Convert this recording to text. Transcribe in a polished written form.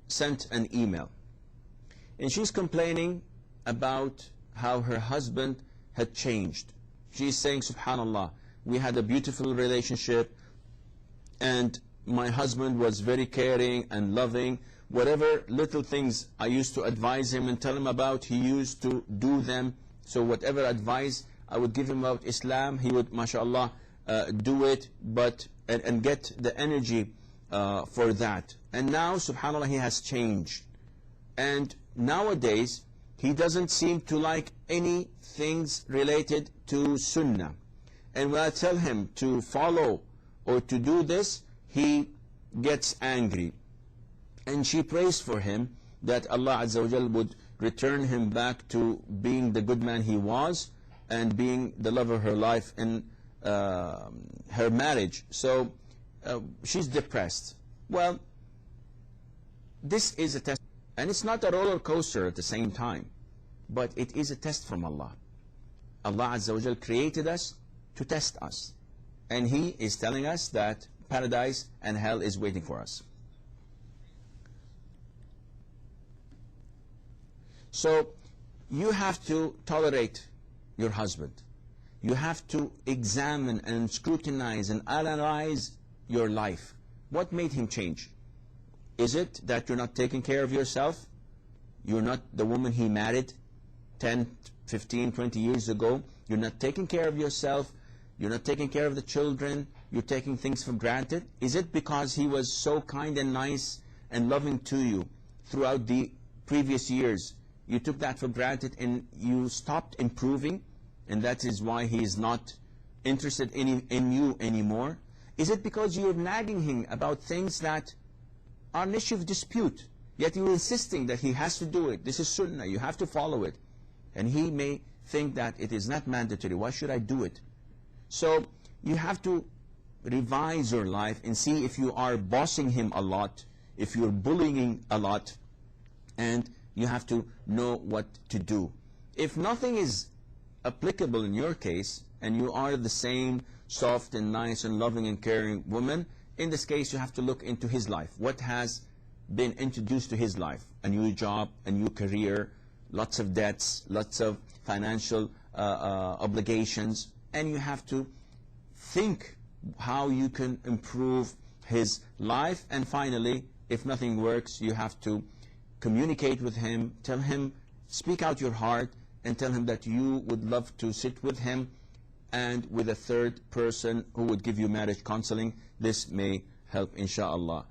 sent an email, and she's complaining about how her husband had changed. She's saying, subhanallah, we had a beautiful relationship and my husband was very caring and loving. Whatever little things I used to advise him and tell him about, he used to do them. So whatever advice I would give him about Islam, he would, mashallah, do it, but and get the energy for that. And now, subhanallah, he has changed. And nowadays, he doesn't seem to like any things related to Sunnah. And when I tell him to follow or to do this, he gets angry. And she prays for him that Allah Azza wa Jal would return him back to being the good man he was and being the love of her life in her marriage. So she's depressed. Well, this is a test, and it's not a roller coaster at the same time, but it is a test from Allah. Allah Azza wa Jal created us to test us, and He is telling us that paradise and hell is waiting for us. So you have to tolerate your husband. You have to examine and scrutinize and analyze your life. What made him change? Is it that you're not taking care of yourself? You're not the woman he married 10, 15, 20 years ago. You're not taking care of yourself. You're not taking care of the children. You're taking things for granted. Is it because he was so kind and nice and loving to you throughout the previous years? You took that for granted and you stopped improving, and that is why he is not interested in you anymore? Is it because you're nagging him about things that are an issue of dispute, yet you're insisting that he has to do it? This is sunnah, you have to follow it. And he may think that it is not mandatory. Why should I do it? So you have to revise your life and see if you are bossing him a lot, if you're bullying a lot, and you have to know what to do. If nothing is applicable in your case, and you are the same soft and nice and loving and caring woman, in this case you have to look into his life. What has been introduced to his life? A new job, a new career, lots of debts, lots of financial obligations, and you have to think how you can improve his life. And finally, if nothing works, you have to communicate with him, tell him, speak out your heart, and tell him that you would love to sit with him and with a third person who would give you marriage counseling. This may help, inshallah.